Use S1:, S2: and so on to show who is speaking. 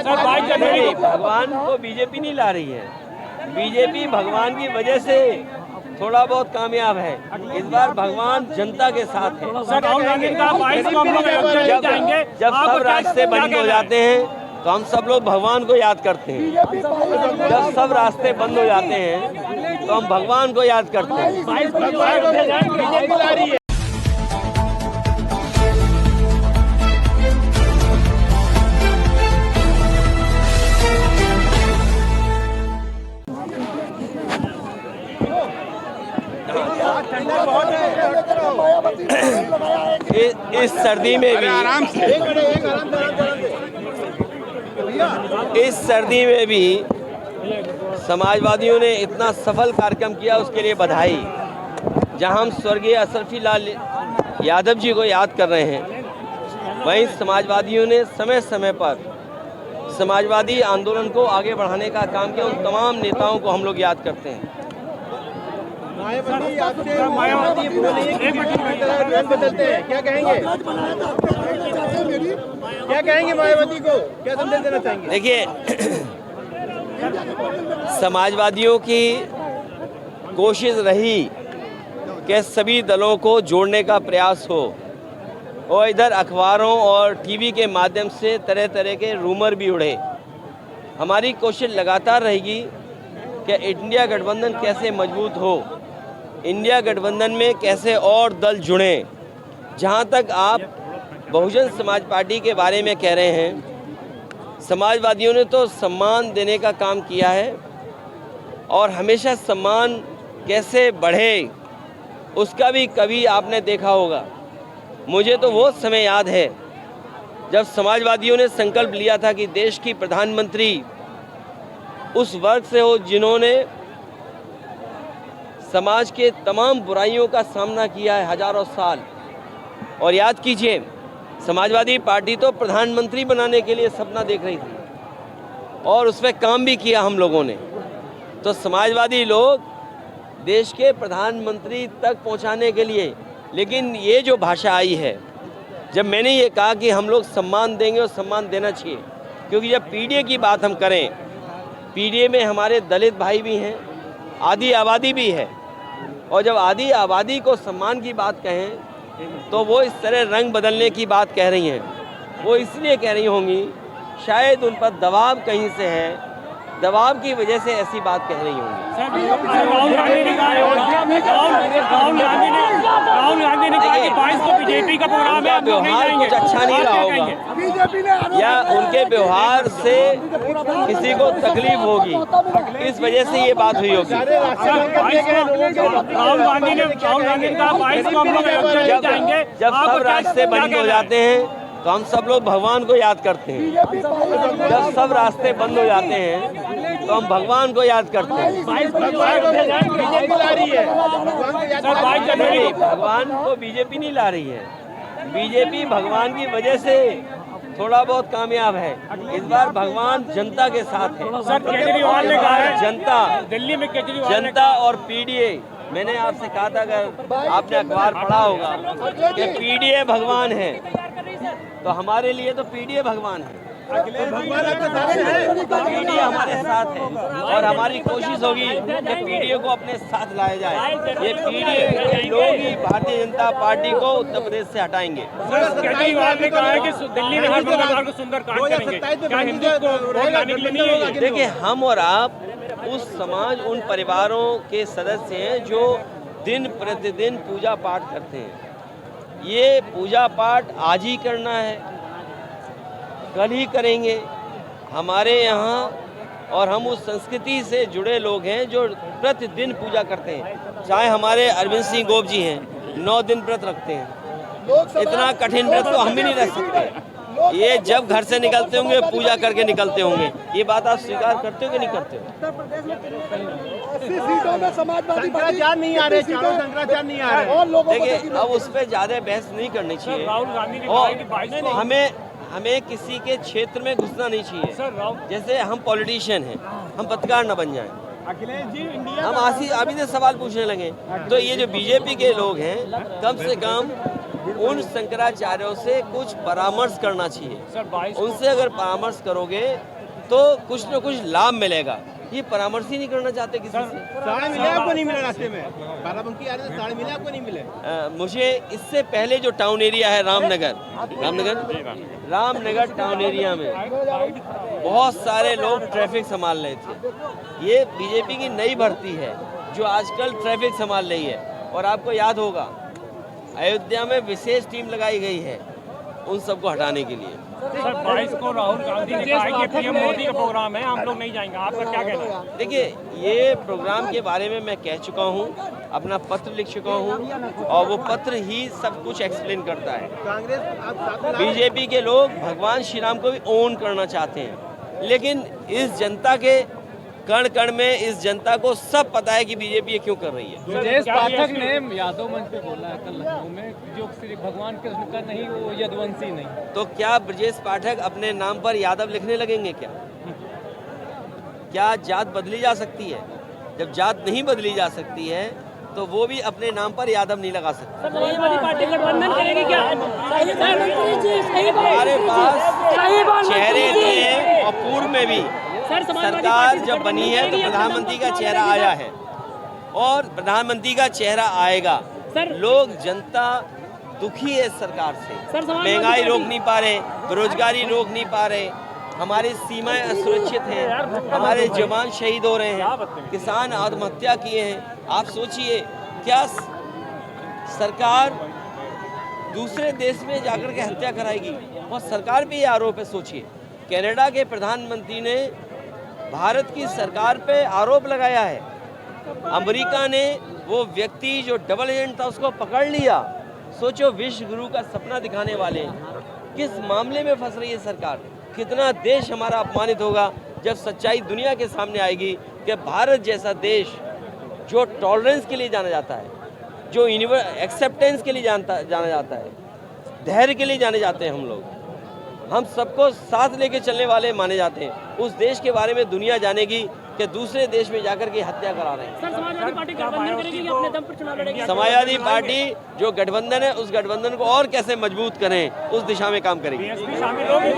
S1: नहीं, भगवान को बीजेपी नहीं ला रही है। बीजेपी भगवान की वजह से थोड़ा बहुत कामयाब है। इस बार भगवान जनता के साथ है। जब सब रास्ते बंद हो जाते हैं तो हम सब लोग भगवान को याद करते हैं। जब सब रास्ते बंद हो जाते हैं तो हम भगवान को याद करते हैं। इस सर्दी में भी समाजवादियों ने इतना सफल कार्यक्रम किया, उसके लिए बधाई। जहां हम स्वर्गीय असरफी लाल यादव जी को याद कर रहे हैं, वहीं समाजवादियों ने समय समय पर समाजवादी आंदोलन को आगे बढ़ाने का काम किया। उन तमाम नेताओं को हम लोग याद करते हैं।
S2: मायावती बदलते हैं, क्या कहेंगे? क्या कहेंगे मायावती को, क्या संदेश देना चाहेंगे?
S1: देखिए, समाजवादियों की कोशिश रही कि सभी दलों को जोड़ने का प्रयास हो, और इधर अखबारों और टीवी के माध्यम से तरह तरह के रूमर भी उड़े। हमारी कोशिश लगातार रहेगी कि इंडिया गठबंधन कैसे मजबूत हो, इंडिया गठबंधन में कैसे और दल जुड़ें। जहां तक आप बहुजन समाज पार्टी के बारे में कह रहे हैं, समाजवादियों ने तो सम्मान देने का काम किया है, और हमेशा सम्मान कैसे बढ़े उसका भी कभी आपने देखा होगा। मुझे तो वो समय याद है जब समाजवादियों ने संकल्प लिया था कि देश की प्रधानमंत्री उस वर्ग से हो जिन्होंने समाज के तमाम बुराइयों का सामना किया है हजारों साल। और याद कीजिए, समाजवादी पार्टी तो प्रधानमंत्री बनाने के लिए सपना देख रही थी, और उस पर काम भी किया हम लोगों ने। तो समाजवादी लोग देश के प्रधानमंत्री तक पहुंचाने के लिए, लेकिन ये जो भाषा आई है, जब मैंने ये कहा कि हम लोग सम्मान देंगे, और सम्मान देना चाहिए, क्योंकि जब पीडीए की बात हम करें, पीडीए में हमारे दलित भाई भी हैं, आदि आबादी भी है, और जब आदि आबादी को सम्मान की बात कहें तो वो इस तरह रंग बदलने की बात कह रही हैं। वो इसलिए कह रही होंगी, शायद उन पर दबाव कहीं से है, दबाव की वजह से ऐसी बात कह रही होंगी।
S3: राहुल गांधी ने कहा कि 22 को बीजेपी का प्रोग्राम है,
S1: व्यवहार कुछ अच्छा नहीं रहा होगा, या उनके व्यवहार से किसी को तकलीफ होगी, इस वजह से ये बात हुई होगी।
S3: राहुल गांधी ने कहा 22 को हम लोग अयोध्या जाएंगे।
S1: जब सब रास्ते बंद हो जाते हैं तो हम सब लोग भगवान को याद करते हैं। जब सब रास्ते बंद हो जाते हैं तो हम भगवान को याद करते हैं। नहीं, भगवान को बीजेपी नहीं ला रही है। बीजेपी भगवान की वजह से थोड़ा बहुत कामयाब है। इस बार भगवान जनता के साथ है।
S3: केजरीवाल ने कहा है,
S1: जनता,
S3: दिल्ली में केजरीवाल,
S1: जनता और पीडीए। मैंने आपसे कहा था, अगर आपने अखबार पढ़ा होगा, कि पीडीए भगवान है, तो हमारे लिए तो पीडीए भगवान है। पीडीए हमारे साथ है, और हमारी कोशिश होगी कि पीडीए को अपने साथ लाया जाए। ये पीडीए के लोग ही भारतीय जनता पार्टी को उत्तर प्रदेश से हटाएंगे।
S3: केजरीवाल ने कहा है कि दिल्ली में हर मंगलवार को सुंदरकांड करेंगे। क्या हिंदू को वोट लाने के लिए नहीं होगा?
S1: देखिए, हम और आप उस समाज, उन परिवारों के सदस्य हैं जो दिन प्रतिदिन पूजा पाठ करते हैं। ये पूजा पाठ आज ही करना है, कल ही करेंगे। हमारे यहाँ, और हम उस संस्कृति से जुड़े लोग हैं जो प्रतिदिन पूजा करते हैं। चाहे हमारे अरविंद सिंह गोप जी हैं, 9 दिन व्रत रखते हैं। इतना कठिन व्रत तो हम भी नहीं रख सकते। ये जब घर से निकलते होंगे पूजा करके निकलते होंगे। ये बात आप स्वीकार करते हो कि नहीं करते हो?
S2: उत्तर प्रदेश में 80 सीटों में समाजवादी पार्टी नहीं आ रहे, शंकराचार्य नहीं आ रहे।
S1: देखिए, अब उस पर ज्यादा बहस नहीं करनी चाहिए।
S3: राहुल गांधी ने कहा कि 22 को
S1: हमें किसी के क्षेत्र में घुसना नहीं चाहिए। जैसे हम पॉलिटिशियन हैं, हम पत्रकार न बन जाएं।
S2: अखिलेश जी, इंडिया
S1: हम अभी से सवाल पूछने लगे। तो ये जो बीजेपी के लोग हैं, कम से कम उन शंकराचार्यों से कुछ परामर्श करना चाहिए। उनसे अगर परामर्श करोगे तो कुछ न कुछ लाभ मिलेगा। ये परामर्श ही नहीं करना चाहते किसी से।
S2: साढ़े मिले आपको नहीं मिले रास्ते में, बाराबंकी आ रहे थे, साढ़े मिले आपको नहीं मिले।
S1: मुझे इससे पहले जो टाउन एरिया है रामनगर टाउन एरिया में बहुत सारे लोग ट्रैफिक संभाल रहे थे। ये बीजेपी की नई भर्ती है जो आजकल ट्रैफिक संभाल रही है। और आपको याद होगा अयोध्या में विशेष टीम लगाई गई है उन सबको हटाने के लिए।
S3: सर 22 को राहुल गांधी ने कहा कि पीएम मोदी का प्रोग्राम है, हम लोग नहीं जाएंगे, आपका क्या कहना है?
S1: देखिए, ये प्रोग्राम के बारे में मैं कह चुका हूँ, अपना पत्र लिख चुका हूँ और वो पत्र ही सब कुछ एक्सप्लेन करता है।
S2: कांग्रेस
S1: बीजेपी के लोग भगवान श्री राम को भी ओन करना चाहते हैं, लेकिन इस जनता के कण कण में इस जनता को सब पता है कि बीजेपी ये क्यों कर रही है।
S4: ब्रजेश पाठक ने यादव मंच पे बोला है कल लखनऊ में, जो सिर्फ भगवान कृष्ण का नहीं, वो यदुवंशी नहीं।
S1: तो क्या ब्रजेश पाठक अपने नाम पर यादव लिखने लगेंगे क्या? क्या जात बदली जा सकती है? जब जात नहीं बदली जा सकती है तो वो भी अपने नाम पर यादव नहीं लगा सकते।
S5: समाजवादी पार्टी गठबंधन करेगी क्या?
S1: हमारे पास चेहरे नहीं है और पूर्व में भी सरकार जब बनी है तो प्रधानमंत्री का चेहरा आया है और प्रधानमंत्री का चेहरा आएगा। लोग जनता दुखी है सरकार से, महंगाई रोक नहीं पा रहे, बेरोजगारी रोक नहीं पा रहे, हमारी सीमाएं असुरक्षित हैं, हमारे जवान शहीद हो रहे हैं, किसान आत्महत्या किए हैं। आप सोचिए, क्या सरकार दूसरे देश में जाकर के हत्या कराएगी? और सरकार भी ये आरोप है। सोचिए, कनाडा के प्रधानमंत्री ने भारत की सरकार पे आरोप लगाया है। अमेरिका ने वो व्यक्ति जो डबल एजेंट था उसको पकड़ लिया। सोचो, विश्व गुरु का सपना दिखाने वाले किस मामले में फंस रही है सरकार। कितना देश हमारा अपमानित होगा जब सच्चाई दुनिया के सामने आएगी कि भारत जैसा देश जो टॉलरेंस के लिए जाना जाता है, जो एक्सेप्टेंस के लिए जाना जाता है, धैर्य के लिए जाने जाते हैं हम लोग, हम सबको साथ लेके चलने वाले माने जाते हैं, उस देश के बारे में दुनिया जानेगी कि दूसरे देश में जाकर के हत्या करा रहे हैं।
S5: सर, समाजवादी पार्टी गठबंधन करेगी कि अपने दम पर चुनाव लड़ेगी?
S1: समाजवादी पार्टी जो गठबंधन है उस गठबंधन को और कैसे मजबूत करें उस दिशा में काम करेगी।
S3: बीएसपी शामिल होगी।